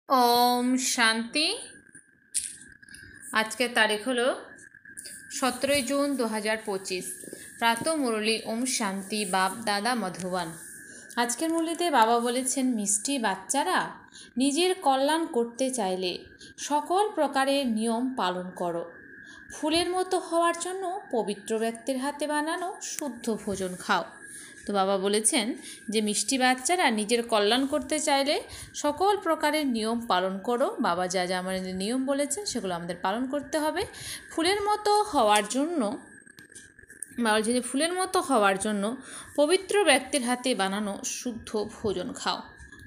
ओम शांति। आज के तारीख हलो 17 जून 2025। प्रातः मुरली ओम शांति बाप दादा मधुबन। आजकेर मुरलीते बाबा बोलेছেন मिष्टि बाच्चारा निजेर कल्याण करते चाइले सकल प्रकारेर नियम पालन करो। फुलेर मतो हওয়ার জন্য पवित्र व्यक्तिर हाथे बानानो शुद्ध भोजन खाओ। तो बाबा बोलेছেন যে মিষ্টি বাচ্চারা নিজের কল্যাণ করতে চাইলে সকল প্রকারের নিয়ম পালন করো। বাবা যা যা আমাদের নিয়ম বলেছেন সেগুলো আমাদের পালন করতে হবে। ফুলের মতো হওয়ার জন্য বাবা যে ফুলের মতো হওয়ার জন্য পবিত্র ব্যক্তির হাতে বানানো শুদ্ধ ভোজন খাও।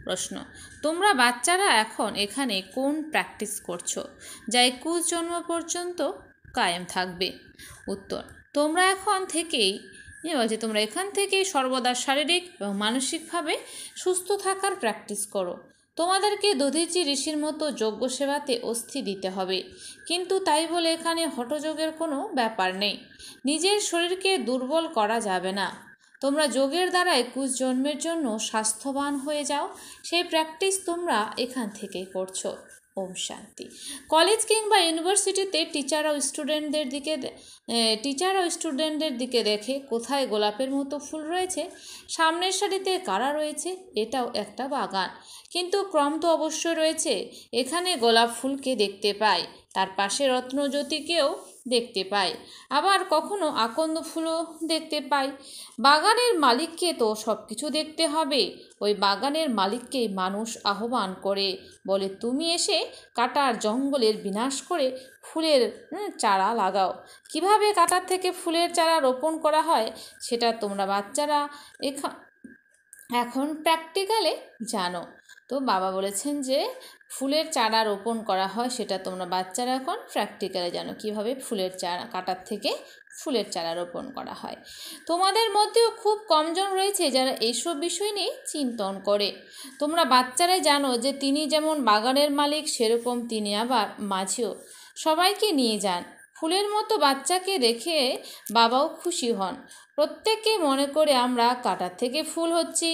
প্রশ্ন, তোমরা বাচ্চারা এখন এখানে কোন প্র্যাকটিস করছো যা 21 জন্ম পর্যন্ত কায়েম থাকবে? উত্তর, তোমরা এখান থেকেই সর্বদা শারীরিক এবং মানসিকভাবে সুস্থ থাকার প্র্যাকটিস করো। তোমাদেরকে দধিচি ঋষির মতো যজ্ঞ সেবাতে অস্থি দিতে হবে, কিন্তু তাই বলে এখানে হঠযোগের কোনো ব্যাপার নেই। নিজের শরীরকে দুর্বল করা যাবে না। তোমরা যোগের দ্বারা 21 জন্মের জন্য স্বাস্থ্যবান হয়ে যাও, সেই প্র্যাকটিস তোমরা এখান থেকেই করছো। ओम शांति। कलेज किंबा यूनिभार्सिटीते टीचार और स्टूडेंटদের दिके देखे कोथाय गोलापेर मतो फुल रयेछे, सामनेर सारिते कारा रयेछे, एटाओ एकटा बागान, किन्तु क्रम तो अवश्य रयेछे। एखाने गोलाप फुलके देखते पाई, तार पाशे रत्नज्योतिकेও देखते पाई, आबार कखनो আকন্দ ফুলও देखते पाई। बागानेर मालिकके तो सबकिछु देखते हबे। ওই বাগানের মালিককে মানুষ আহ্বান করে বলে, তুমি এসে কাটার জঙ্গলের বিনাশ করে ফুলের চারা লাগাও। কিভাবে কাটার থেকে ফুলের চারা রোপণ করা হয় সেটা তোমরা বাচ্চারা এখন প্র্যাকটিক্যালে জানো। তো বাবা বলেছেন যে ফুলের চারা রোপণ করা হয় সেটা তোমরা বাচ্চারা এখন প্র্যাকটিক্যালে জানো, কিভাবে ফুলের চারা কাটার থেকে ফুলের চারা রোপণ করা হয়। তোমাদের মধ্যেও খুব কমজন রয়েছে যারা এইসব বিষয় নিয়ে চিন্তন করে। তোমরা বাচ্চারাই জানো যে তিনি যেমন বাগানের মালিক, সেরকম তিনি আবার মাঝিও। সবাইকে নিয়ে যান। ফুলের মতো বাচ্চাকে দেখে বাবাও খুশি হন। প্রত্যেককে মনে করে আমরা কাটার থেকে ফুল হচ্ছি।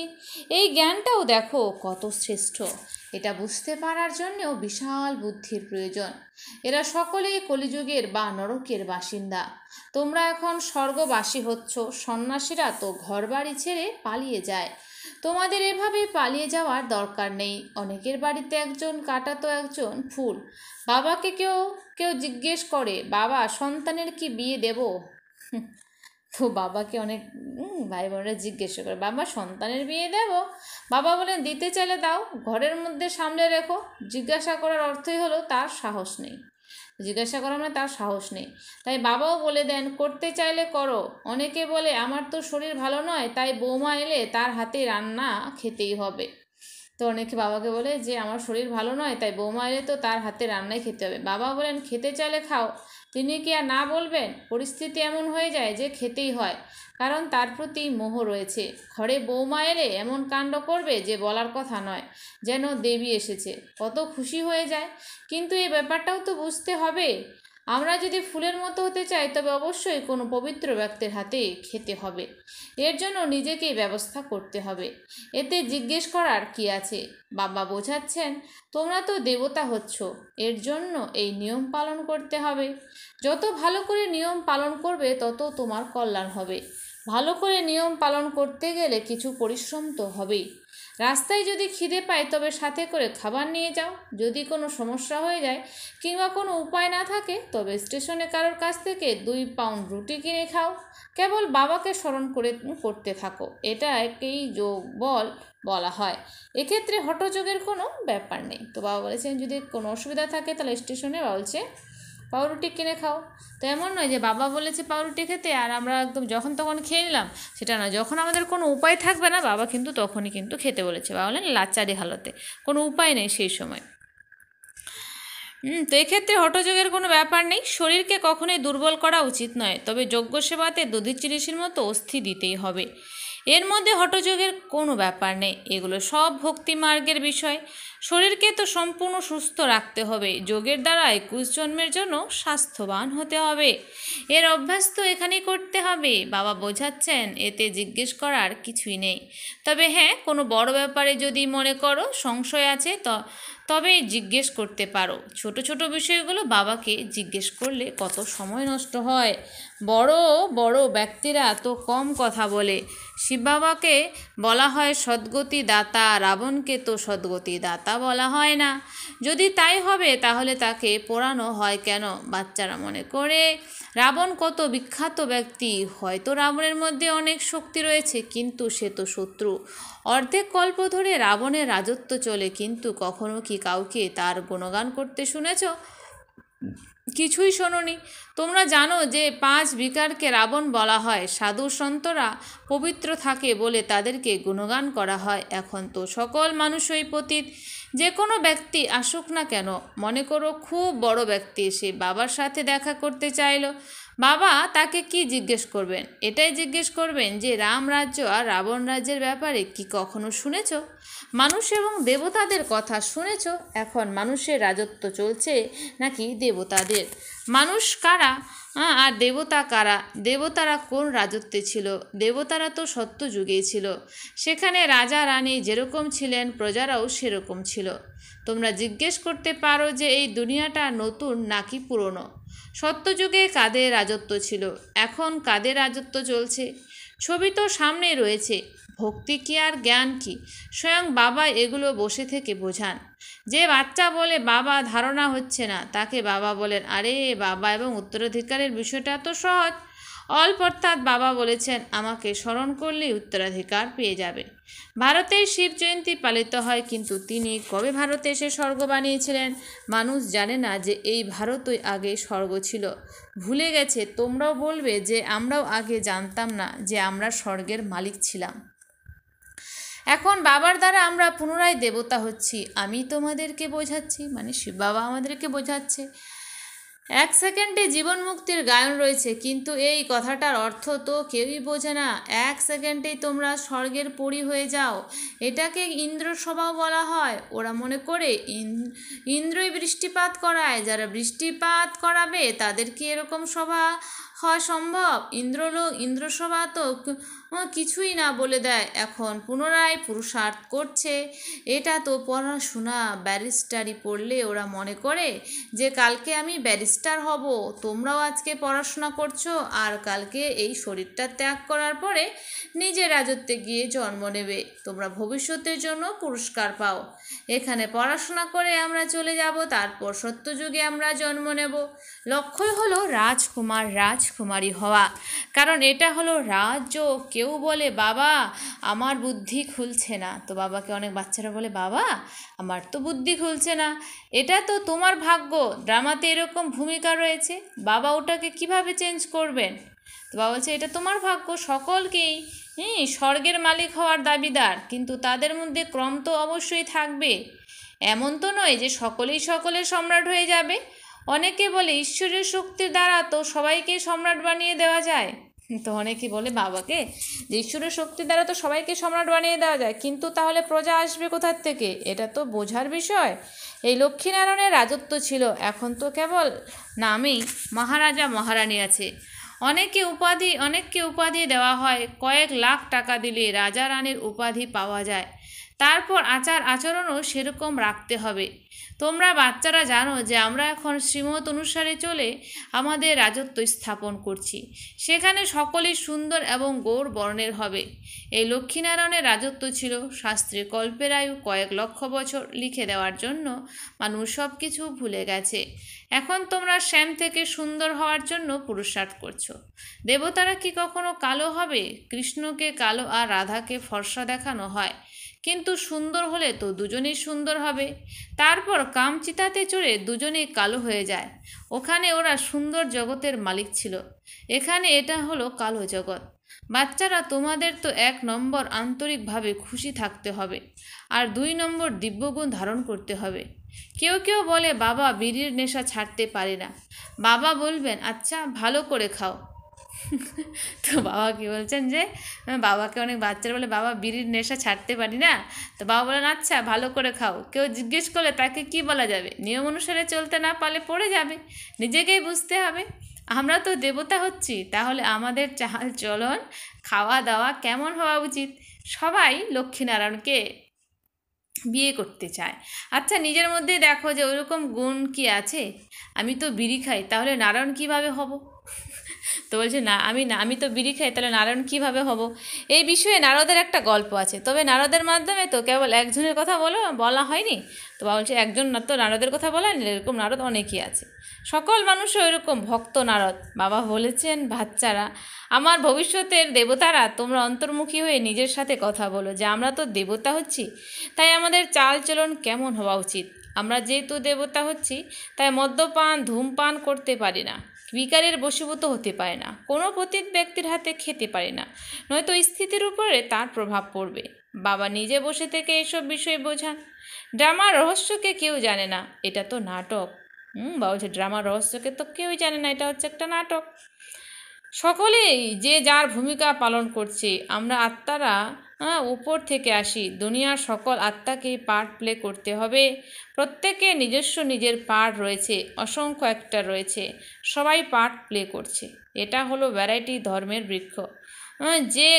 এই জ্ঞানটাও দেখো কত শ্রেষ্ঠ। এটা বুঝতে পারার জন্যও বিশাল বুদ্ধির প্রয়োজন। এরা সকলেই কলিযুগের বা নরকের বাসিন্দা। তোমরা এখন স্বর্গবাসী হচ্ছ। সন্ন্যাসীরা তো ঘরবাড়ি ছেড়ে পালিয়ে যায়। তোমাদের এভাবে পালিয়ে যাওয়ার দরকার নেই। অনেকের বাড়িতে একজন কাটা তো একজন ফুল। বাবাকে কেউ জিজ্ঞেস করে, বাবা সন্তানের কি বিয়ে দেব? তো বাবাকে অনেক ভাই বোনেরা জিজ্ঞেস করে, বাবা সন্তানের বিয়ে দেব? বাবা বলেন, দিতে চাইলে দাও, ঘরের মধ্যে সামলে রেখো। জিজ্ঞাসা করার অর্থই হলো তার সাহস নেই। জিজ্ঞাসা করা মানে তার সাহস নেই। তাই বাবাও বলে দেন, করতে চাইলে করো। অনেকে বলে, আমার তো শরীর ভালো নয়, তাই বৌমা এলে তার হাতে রান্না খেতেই হবে। তো অনেকে বাবাকে বলে যে আমার শরীর ভালো নয়, তাই বৌমা এলে তো তার হাতে রান্নাই খেতে হবে। বাবা বলেন, খেতে চাইলে খাও। তিনি কি আর না বলবেন? পরিস্থিতি এমন হয়ে যায় যে খেতেই হয়, কারণ তার প্রতি মোহ রয়েছে। ঘরে বৌমা এলে এমন কাণ্ড করবে যে বলার কথা নয়, যেন দেবী এসেছে। কত খুশি হয়ে যায়। কিন্তু এই ব্যাপারটাও তো বুঝতে হবে, আমরা যদি ফুলের মতো হতে চাই তবে অবশ্যই কোনো পবিত্র ব্যক্তির হাতে খেতে হবে। এর জন্য নিজেকেই ব্যবস্থা করতে হবে। এতে জিজ্ঞেস করার কি আছে? বাবা বোঝাচ্ছেন, তোমরা তো দেবতা হচ্ছ, এর জন্য এই নিয়ম পালন করতে হবে। যত ভালো করে নিয়ম পালন করবে তত তোমার কল্যাণ হবে। ভালো করে নিয়ম পালন করতে গেলে কিছু পরিশ্রম তো হবেই। রাস্তায় যদি খিদে পায় তবে সাথে করে খাবার নিয়ে যাও। যদি কোনো সমস্যা হয়ে যায় কিংবা কোনো উপায় না থাকে তবে স্টেশনে কারোর কাছ থেকে 2 পাউন্ড রুটি কিনে খাও। কেবল বাবাকে স্মরণ করতে থাকো। এটাকেই যোগ বলা হয়। এক্ষেত্রে হঠযোগের কোনো ব্যাপার নেই। তো বাবা বলেছেন যদি কোনো অসুবিধা থাকে তাহলে স্টেশনে বলছে পাউরুটি কিনে খাও। তো এমন নয় যে বাবা বলেছে পাউরুটি খেতে আর আমরা একদম যখন তখন খেয়ে নিলাম, সেটা নয়। যখন আমাদের কোনো উপায় থাকবে না বাবা কিন্তু তখনই কিন্তু খেতে বলেছে। বাবা বলেন লাচারি হালতে, কোনো উপায় নেই সেই সময়। তো এক্ষেত্রে হঠযোগের কোনো ব্যাপার নেই। শরীরকে কখনোই দুর্বল করা উচিত নয়, তবে যজ্ঞ সেবাতে দধিচি ঋষির মতো অস্থি দিতেই হবে। এর মধ্যে হঠযোগের কোনো ব্যাপার নেই। এগুলো সব ভক্তি মার্গের বিষয়। শরীরকে তো সম্পূর্ণ সুস্থ রাখতে হবে। যোগের দ্বারা 21 জন্মের জন্য স্বাস্থ্যবান হতে হবে। এর অভ্যাস তো এখানেই করতে হবে। বাবা বোঝাচ্ছেন, এতে জিজ্ঞেস করার কিছুই নেই। তবে হ্যাঁ, কোনো বড় ব্যাপারে যদি মনে করো সংশয় আছে তবেই জিজ্ঞেস করতে পারো। ছোট ছোট বিষয়গুলো বাবাকে জিজ্ঞেস করলে কত সময় নষ্ট হয়। বড় বড় ব্যক্তিরা তো কম কথা বলে। শিব বাবাকে বলা হয় সদ্গতি দাতা, রাবণকে তো সদ্গতি দাতা বলা হয় না। যদি তাই হবে তাহলে তাকে পোড়ানো হয় কেন? বাচ্চারা মনে করে রাবণ কত বিখ্যাত ব্যক্তি, হয়তো রাবণের মধ্যে অনেক শক্তি রয়েছে, কিন্তু সে তো শত্রু। অর্ধেক কল্প ধরে রাবণের রাজত্ব চলে, কিন্তু কখনো কি কাউকে তার গুণগান করতে শুনেছ? কিছুই শোনোনি। তোমরা জানো যে 5 বিকারকে রাবণ বলা হয়। সাধু সন্তরা পবিত্র থাকে বলে তাদেরকে গুণগান করা হয়। এখন তো সকল মানুষই পতিত। যে কোনো ব্যক্তি আসুক না কেন, মনে করো খুব বড় ব্যক্তি এসে বাবার সাথে দেখা করতে চাইলো, বাবা তাকে কি জিজ্ঞেস করবেন? এটাই জিজ্ঞেস করবেন যে রাম রাজ্য আর রাবণ রাজ্যের ব্যাপারে কি কখনো শুনেছ? মানুষ এবং দেবতাদের কথা শুনেছ? এখন মানুষের রাজত্ব চলছে নাকি দেবতাদের? মানুষ কারা আর দেবতা কারা? দেবতারা কোন রাজত্বে ছিল? দেবতারা তো সত্য যুগেই ছিল। সেখানে রাজা রানী যেরকম ছিলেন, প্রজারাও সেরকম ছিল। তোমরা জিজ্ঞেস করতে পারো যে এই দুনিয়াটা নতুন নাকি পুরনো? সত্যযুগে কাদের রাজত্ব ছিল, এখন কাদের রাজত্ব চলছে? ছবি তো সামনেই রয়েছে। ভক্তি কি আর জ্ঞান কি, স্বয়ং বাবা এগুলো বসে থেকে বোঝান। যে বাচ্চা বলে বাবা ধারণা হচ্ছে না, তাকে বাবা বলেন, আরে বাবা এবং উত্তরাধিকারের বিষয়টা তো সহজ। অল্প অর্থাৎ বাবা বলেছেন আমাকে স্মরণ করলেই উত্তরাধিকার পেয়ে যাবে। ভারতে শিব জয়ন্তী পালিত হয়, কিন্তু তিনি কবে ভারতে এসে স্বর্গ বানিয়েছিলেন? মানুষ জানে না যে এই ভারতই আগে স্বর্গ ছিল, ভুলে গেছে। তোমরাও বলবে যে আমরাও আগে জানতাম না যে আমরা স্বর্গের মালিক ছিলাম। এখন বাবার দ্বারা আমরা পুনরায় দেবতা হচ্ছি। আমি তোমাদেরকে বোঝাচ্ছি, মানে শিব বাবা আমাদেরকে বোঝাচ্ছে। 1 সেকেন্ডে জীবন মুক্তির গায়ন রয়েছে, কিন্তু এই কথাটার অর্থ তো কেউই বোঝে না। 1 সেকেন্ডেই তোমরা স্বর্গের পরী হয়ে যাও। এটাকে ইন্দ্র সভাও বলা হয়। ওরা মনে করে ইন্দ্রই বৃষ্টিপাত করায়, যারা বৃষ্টিপাত করাবে তাদের কি এরকম সভা হয় সম্ভব? ইন্দ্রসভা তো কিছুই না বলে দেয়। এখন পুনরায় পুরুষার্থ করছে। এটা তো পড়াশোনা, ব্যারিস্টারি পড়লে ওরা মনে করে যে কালকে আমি ব্যারিস্টার হব। তোমরাও আজকে পড়াশোনা করছো আর কালকে এই শরীরটা ত্যাগ করার পরে নিজের রাজত্বে গিয়ে জন্ম নেবে। তোমরা ভবিষ্যতের জন্য পুরস্কার পাও। এখানে পড়াশোনা করে আমরা চলে যাব, তারপর সত্যযুগে আমরা জন্ম নেব। লক্ষ্যই হলো রাজকুমার রাজকুমারী হওয়া, কারণ এটা হলো রাজ্য। কেউ বলে বাবা আমার বুদ্ধি খুলছে না, তো বাবাকে অনেক বাচ্চারা বলে বাবা আমার তো বুদ্ধি খুলছে না। এটা তো তোমার ভাগ্য, ড্রামাতে এরকম ভূমিকা রয়েছে, বাবা ওটাকে কিভাবে চেঞ্জ করবেন? তো বাবা বলছে এটা তোমার ভাগ্য। সকলকেই স্বর্গের মালিক হওয়ার দাবিদার, কিন্তু তাদের মধ্যে ক্রম তো অবশ্যই থাকবে। এমন তো নয় যে সকলেই সকলের সম্রাট হয়ে যাবে। অনেকে বলে ঈশ্বরের শক্তির দ্বারা তো সবাইকে সম্রাট বানিয়ে দেওয়া যায়। তো অনেকে বলে বাবাকে যে ঈশ্বরের শক্তির দ্বারা তো সবাইকে সম্রাট বানিয়ে দেওয়া যায়, কিন্তু তাহলে প্রজা আসবে কোথার থেকে? এটা তো বোঝার বিষয়। এই লক্ষ্মীনারায়ণের রাজত্ব ছিল, এখন তো কেবল নামেই মহারাজা মহারানী আছে। অনেককে উপাধি দেওয়া হয়। কয়েক লাখ টাকা দিলে রাজা রানীর উপাধি পাওয়া যায়। তারপর আচার আচরণও সেরকম রাখতে হবে। তোমরা বাচ্চারা জানো যে আমরা এখন শ্রীমত অনুসারে চলে আমাদের রাজত্ব স্থাপন করছি। সেখানে সকলেই সুন্দর এবং গৌর বর্ণের হবে। এই লক্ষ্মীনারায়ণের রাজত্ব ছিল। শাস্ত্রে কল্পের আয়ু কয়েক লক্ষ বছর লিখে দেওয়ার জন্য মানুষ সব কিছু ভুলে গেছে। এখন তোমরা শ্যাম থেকে সুন্দর হওয়ার জন্য পুরুষার্থ করছো। দেবতারা কি কখনো কালো হবে? কৃষ্ণকে কালো আর রাধাকে ফর্সা দেখানো হয়, কিন্তু সুন্দর হলে তো দুজনেই সুন্দর হবে। তারপর কামচিতাতে চড়ে দুজনেই কালো হয়ে যায়। ওখানে ওরা সুন্দর জগতের মালিক ছিল, এখানে এটা হলো কালো জগৎ। বাচ্চারা তোমাদের তো 1 নম্বর আন্তরিকভাবে খুশি থাকতে হবে, আর 2 নম্বর দিব্যগুণ ধারণ করতে হবে। কেউ কেউ বলে বাবা বিড়ির নেশা ছাড়তে পারে না। বাবা বলবেন আচ্ছা ভালো করে খাও। তো বাবা কি বলছেন যে বাবাকে অনেক বাচ্চারা বলে বাবা বিড়ির নেশা ছাড়তে পারি না। তো বাবা বলেন আচ্ছা ভালো করে খাও। কেউ জিজ্ঞেস করলে তাকে কি বলা যাবে? নিয়ম অনুসারে চলতে না পারলে পড়ে যাবে, নিজেকেই বুঝতে হবে। আমরা তো দেবতা হচ্ছি, তাহলে আমাদের চাল চলন খাওয়া দাওয়া কেমন হওয়া উচিত? সবাই লক্ষ্মীনারায়ণকে বিয়ে করতে চায়। আচ্ছা, নিজের মধ্যে দেখো যে ওইরকম গুণ কি আছে? আমি তো বিড়ি খাই, তাহলে নারায়ণ কিভাবে হব? তো বলছে না, আমি তো বিড়ি খাই, তাহলে নারায়ণ কিভাবে হব? এই বিষয়ে নারদের একটা গল্প আছে, তবে নারদের মাধ্যমে তো কেবল একজনের কথা বলা হয়নি। তো বাবা বলছে একজন না, তো নারদের কথা বলা হয়নি, এরকম নারদ অনেকই আছে। সকল মানুষও এরকম ভক্ত নারদ। বাবা বলেছেন, বাচ্চারা, আমার ভবিষ্যতের দেবতারা, তোমরা অন্তর্মুখী হয়ে নিজের সাথে কথা বলো যে আমরা তো দেবতা হচ্ছি, তাই আমাদের চালচলন কেমন হওয়া উচিত। আমরা যেহেতু দেবতা হচ্ছি, তাই মদ্যপান ধূমপান করতে পারি না, বিকারের বশীভূত হতে পারে না, কোনো পতিত ব্যক্তির হাতে খেতে পারে না, নয়তো স্থিতির উপরে তার প্রভাব পড়বে। বাবা নিজে বসে থেকে এসব বিষয় বোঝান। ড্রামার রহস্যকে কেউ জানে না, এটা তো নাটক। বাবা বলছে ড্রামার রহস্যকে তো কেউই জানে না, এটা হচ্ছে একটা নাটক। সকলেই যে যার ভূমিকা পালন করছে। আমরা আত্মারা উপর থেকে আসি, দুনিয়ার সকল আত্মাকেই পার্ট প্লে করতে হবে। প্রত্যেকে নিজস্ব নিজের পার্ট রয়েছে, অসংখ্য একটা রয়েছে, সবাই পার্ট প্লে করছে। এটা হলো ভ্যারাইটি ধর্মের বৃক্ষ। যে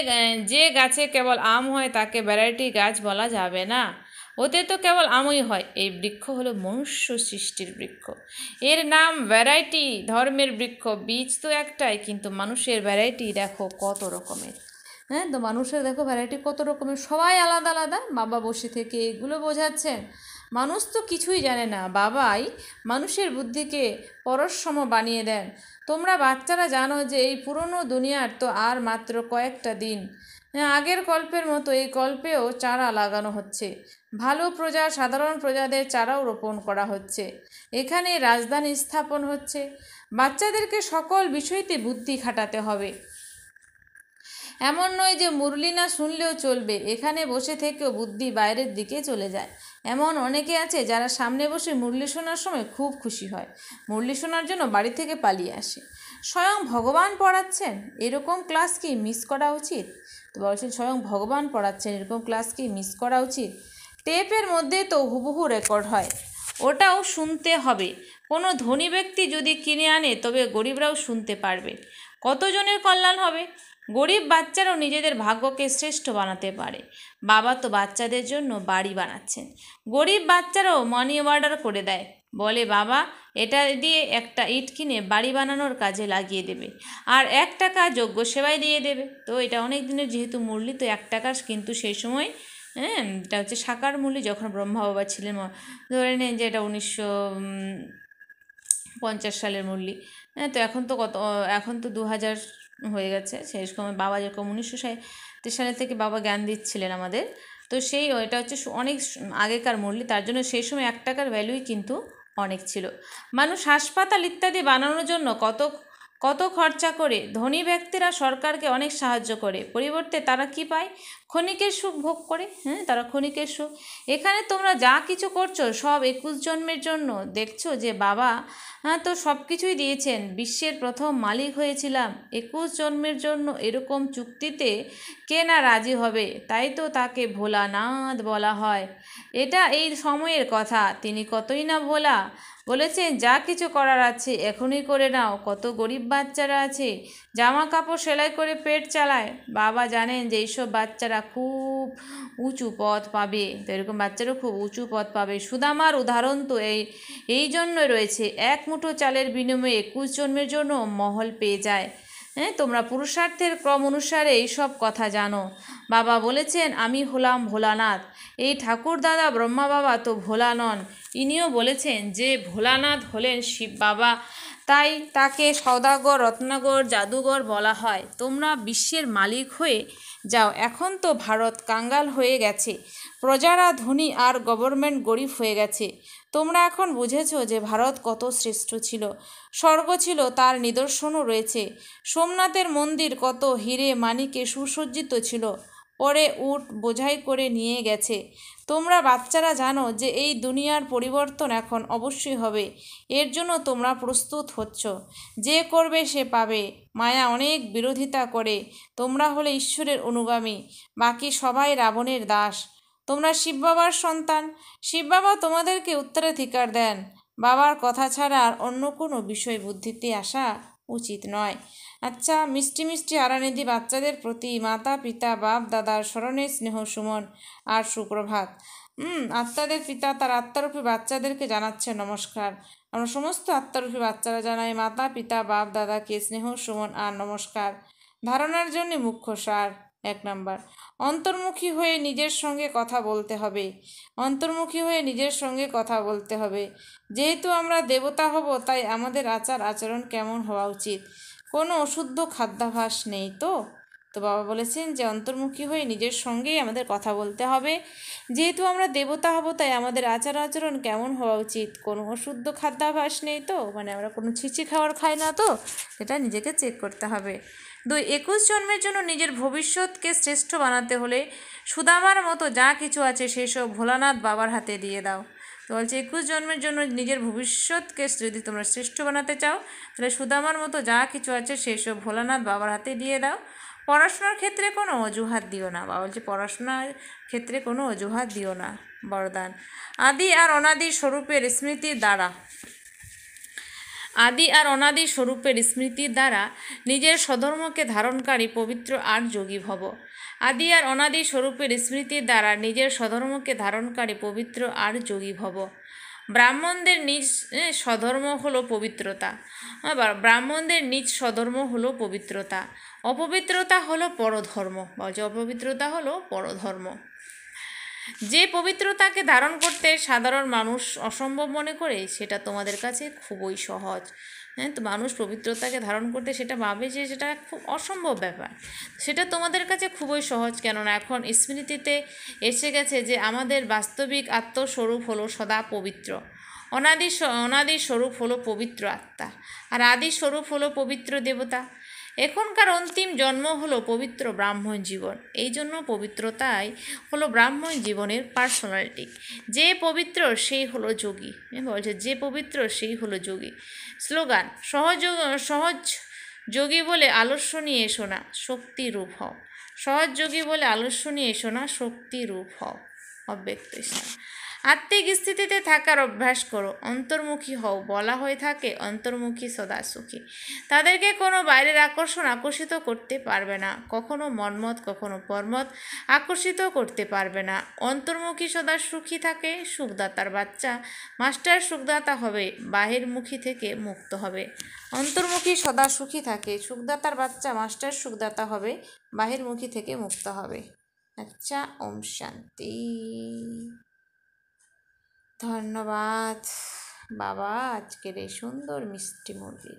যে গাছে কেবল আম হয় তাকে ভ্যারাইটি গাছ বলা যাবে না, ওতে তো কেবল আমই হয়। এই বৃক্ষ হলো মনুষ্য সৃষ্টির বৃক্ষ, এর নাম ভ্যারাইটি ধর্মের বৃক্ষ। বীজ তো একটাই, কিন্তু মানুষের ভ্যারাইটি দেখো কত রকমের। হ্যাঁ, তো মানুষের দেখো ভ্যারাইটি কত রকমের, সবাই আলাদা আলাদা। বাবা বসে থেকে এগুলো বোঝাচ্ছেন। মানুষ তো কিছুই জানে না, বাবাই মানুষের বুদ্ধিকে পরশসম বানিয়ে দেন। তোমরা বাচ্চারা জানো যে এই পুরনো দুনিয়ার তো আর মাত্র কয়েকটা দিন। আগের কল্পের মতো এই কল্পেও চারা লাগানো হচ্ছে। ভালো প্রজা, সাধারণ প্রজাদের চারাও রোপণ করা হচ্ছে। এখানে রাজধানী স্থাপন হচ্ছে। বাচ্চাদেরকে সকল বিষয়তে বুদ্ধি খাটাতে হবে। এমন নয় যে মুরলি না শুনলেও চলবে, এখানে বসে থেকেও বুদ্ধি বাইরের দিকে চলে যায়। এমন অনেকে আছে যারা সামনে বসে মুরলি শোনার সময় খুব খুশি হয়, মুরলি শোনার জন্য বাড়ি থেকে পালিয়ে আসে। স্বয়ং ভগবান পড়াচ্ছেন, এরকম ক্লাস কি মিস করা উচিত? তো বলছেন স্বয়ং ভগবান পড়াচ্ছেন, এরকম ক্লাস কি মিস করা উচিত? টেপের মধ্যে তো হুবহু রেকর্ড হয়, ওটাও শুনতে হবে। কোনো ধনী ব্যক্তি যদি কিনে আনে তবে গরিবরাও শুনতে পারবে। কতজনের কল্যাণ হবে? গরিব বাচ্চারাও নিজেদের ভাগ্যকে শ্রেষ্ঠ বানাতে পারে। বাবা তো বাচ্চাদের জন্য বাড়ি বানাচ্ছেন। গরিব বাচ্চারাও মানি অর্ডার করে দেয়, বলে বাবা এটা দিয়ে একটা ইট কিনে বাড়ি বানানোর কাজে লাগিয়ে দেবে, আর 1 টাকা যোগ্য সেবায় দিয়ে দেবে। তো এটা অনেক দিনের যেহেতু মুরলি, তো 1 টাকার, কিন্তু সেই সময় এটা হচ্ছে সাকার মুরলি, যখন ব্রহ্মা বাবা ছিলেন। ধরে নেন যে এটা 1950 সালের মুরলি। তো এখন তো 2000 হয়ে গেছে। সেই সময় বাবা যেরকম 1937 সালে থেকে বাবা জ্ঞান দিচ্ছিলেন আমাদের, তো এটা হচ্ছে অনেক আগেকার মুরলি, তার জন্য সেই সময় 1 টাকার ভ্যালুই কিন্তু অনেক ছিল। মানুষ হাসপাতাল ইত্যাদি বানানোর জন্য কত কত খরচা করে। ধনী ব্যক্তিরা সরকারকে অনেক সাহায্য করে, পরিবর্তে তারা কি পায়? ক্ষণিকের সুখ ভোগ করে। তারা ক্ষণিকের সুখ। এখানে তোমরা যা কিছু করছো সব 21 জন্মের জন্য। দেখছো যে বাবা তো সব কিছুই দিয়েছেন, বিশ্বের প্রথম মালিক হয়েছিলাম 21 জন্মের জন্য। এরকম চুক্তিতে কে না রাজি হবে? তাই তো তাকে ভোলানাথ বলা হয়। এটা এই সময়ের কথা, তিনি কতই না ভোলা। বলেছেন যা কিছু করার আছে এখনই করে নাও। কত গরিব বাচ্চারা আছে জামা কাপড় সেলাই করে পেট চালায়। বাবা জানেন যে এইসব বাচ্চারা খুব উঁচু পদ পাবে, তো এরকম বাচ্চারাও খুব উঁচু পদ পাবে। সুদামার উদাহরণ তো এই জন্যই রয়েছে, 1 মুঠো চালের বিনিময়ে 21 জন্মের জন্য মহল পেয়ে যায়। তোমরা পুরুষার্থের ক্রম অনুসারে এইসব কথা জানো। বাবা বলেছেন আমি হলাম ভোলানাথ। এই ঠাকুর দাদা ব্রহ্মা বাবা তো ভোলা নন, ইনিও বলেছেন যে ভোলানাথ হলেন শিব বাবা, তাই তাকে সওদাগর, রত্নাগর, জাদুঘর বলা হয়। তোমরা বিশ্বের মালিক হয়ে যাও। এখন তো ভারত কাঙ্গাল হয়ে গেছে, প্রজারা ধনী আর গভর্নমেন্ট গরিব হয়ে গেছে। তোমরা এখন বুঝেছো যে ভারত কত শ্রেষ্ঠ ছিল, স্বর্গ ছিল, তার নিদর্শনও রয়েছে। সোমনাথের মন্দির কত হিরে মানিকে সুসজ্জিত ছিল, পরে উট বোঝাই করে নিয়ে গেছে। তোমরা বাচ্চারা জানো যে এই দুনিয়ার পরিবর্তন এখন অবশ্যই হবে, এর জন্য তোমরা প্রস্তুত হচ্ছ। যে করবে সে পাবে। মায়া অনেক বিরোধিতা করে। তোমরা হলে ঈশ্বরের অনুগামী, বাকি সবাই রাবণের দাস। তোমরা শিব বাবার সন্তান, শিব বাবা তোমাদেরকে উত্তরাধিকার দেন। বাবার কথা ছাড়া আর অন্য কোনো বিষয় বুদ্ধিতে আসা উচিত নয়। আচ্ছা, মিষ্টি মিষ্টি আরানিধি বাচ্চাদের প্রতি মাতা পিতা বাপ দাদার স্মরণে স্নেহ সুমন আর সুপ্রভাত। আত্মাদের পিতা তার আত্মারূপী বাচ্চাদেরকে জানাচ্ছে নমস্কার। আমরা সমস্ত আত্মারূপী বাচ্চারা জানাই মাতা পিতা বাপ দাদাকে স্নেহ সুমন আর নমস্কার। ধারণার জন্য মুখ্য সার 1 নাম্বার, অন্তর্মুখী হয়ে নিজের সঙ্গে কথা বলতে হবে। অন্তর্মুখী হয়ে নিজের সঙ্গে কথা বলতে হবে। যেহেতু আমরা দেবতা হব, তাই আমাদের আচার আচরণ কেমন হওয়া উচিত? কোনো অশুদ্ধ খাদ্যাভ্যাস নেই তো? তো বাবা বলেছেন যে অন্তর্মুখী হয়ে নিজের সঙ্গেই আমাদের কথা বলতে হবে। যেহেতু আমরা দেবতা হব, তাই আমাদের আচার আচরণ কেমন হওয়া উচিত? কোনো অশুদ্ধ খাদ্যাভ্যাস নেই তো? মানে আমরা কোনো ছিচি খাবার খাই না তো? এটা নিজেকে চেক করতে হবে। 2, 21 জন্মের জন্য নিজের ভবিষ্যৎকে শ্রেষ্ঠ বানাতে হলে সুদামার মতো যা কিছু আছে সেসব ভোলানাথ বাবার হাতে দিয়ে দাও। তো বলছে 21 জন্মের জন্য নিজের ভবিষ্যৎকে যদি তোমরা শ্রেষ্ঠ বানাতে চাও, তাহলে সুদামার মতো যা কিছু আছে সেসব ভোলানাথ বাবার হাতে দিয়ে দাও। পড়াশোনার ক্ষেত্রে কোনো অজুহাত দিও না। বাবা বলছে পড়াশোনার ক্ষেত্রে কোনো অজুহাত দিও না। বরদান, আদি আর অনাদি স্বরূপের স্মৃতির দ্বারা স্মৃতির দ্বারা নিজের স্বধর্মকে ধারণকারী পবিত্র আর যোগী ভব। আদি আর অনাদি স্বরূপের স্মৃতির দ্বারা নিজের স্বধর্মকে ধারণকারী পবিত্র আর যোগী ভব। ব্রাহ্মণদের নিজ স্বধর্ম হলো পবিত্রতা। আবার ব্রাহ্মণদের নিজ স্বধর্ম হলো পবিত্রতা। অপবিত্রতা হলো পরধর্ম। বলছে অপবিত্রতা হলো পরধর্ম। যে পবিত্রতাকে ধারণ করতে সাধারণ মানুষ অসম্ভব মনে করে, সেটা তোমাদের কাছে খুবই সহজ। তো মানুষ পবিত্রতাকে ধারণ করতে সেটা ভাবে যে সেটা খুব অসম্ভব ব্যাপার। সেটা তোমাদের কাছে খুবই সহজ, কেননা এখন স্মৃতিতে এসে গেছে যে আমাদের বাস্তবিক আত্মস্বরূপ হলো সদা পবিত্র। অনাদি স্বরূপ হলো পবিত্র আত্মা, আর আদি স্বরূপ হলো পবিত্র দেবতা। এখনকার অন্তিম জন্ম হলো পবিত্র ব্রাহ্মণ জীবন। এই জন্য পবিত্রতাই হলো ব্রাহ্মণ জীবনের পার্সোনালিটি। যে পবিত্র সেই হলো যোগী। বলছে যে পবিত্র সেই হলো যোগী। স্লোগান, সহজ যোগী বলে আলস্য নিয়ে এসো না, শক্তি রূপ হও। সহজ যোগী বলে আলস্য নিয়ে এসো না, শক্তি রূপ হও। অব্যক্ত ইশারা। আত্মিক স্থিতিতে থাকার অভ্যাস করো, অন্তর্মুখী হও। বলা হয়ে থাকে অন্তর্মুখী সদা সুখী। তাদেরকে কোনো বাইরের আকর্ষণ আকর্ষিত করতে পারবে না। কখনো মন্মথ কখনো পরমথ আকর্ষিত করতে পারবে না। অন্তর্মুখী সদা সুখী থাকে। সুখদাতার বাচ্চা মাস্টার সুখদাতা হবে, বাহিরমুখী থেকে মুক্ত হবে। অন্তর্মুখী সদা সুখী থাকে, সুখদাতার বাচ্চা মাস্টার সুখদাতা হবে, বাহিরমুখী থেকে মুক্ত হবে। আচ্ছা, ওম শান্তি। ধন্যবাদ বাবা আজকের এই সুন্দর মিষ্টি মুরগি।